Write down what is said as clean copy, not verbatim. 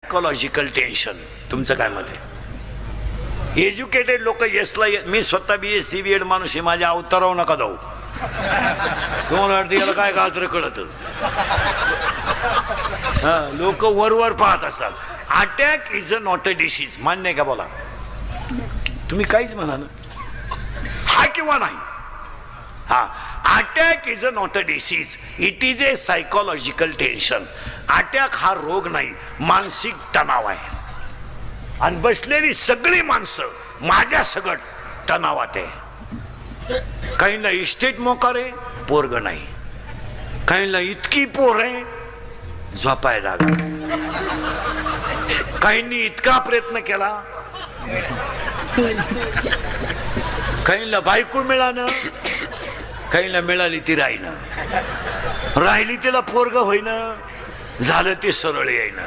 Psychological tension. तुमचं काय मत आहे? एज्युकेटेड लोक येसला, मी स्वतः BSc BEd माणूस आहे, माझ्या अवतारावर नका जाऊ. तुम्हाला वाटतं याला काय गाजर कळत? लोक वरवर पाहत असतात. Attack is a not a disease. मान्य आहे का? बोला तुम्ही. काहीच म्हणा ना, हा किंवा नाही. हा, attack is a not a disease, it is a psychological tension. Attack हा रोग नाही, मानसिक तणाव आहे. आणि बसलेली सगळी माणसं माझ्या सगट तणावात आहे. काहींना इस्टेट मोकार आहे, पोरग नाही. काहींना इतकी पोर आहे, झोपाय जागा नाही. काहींनी इतका प्रयत्न केला, काहींना बायको मिळालं, काहींना मिळाली ती राहिली तिला पोरग होईना, झालं ते सरळ येईना.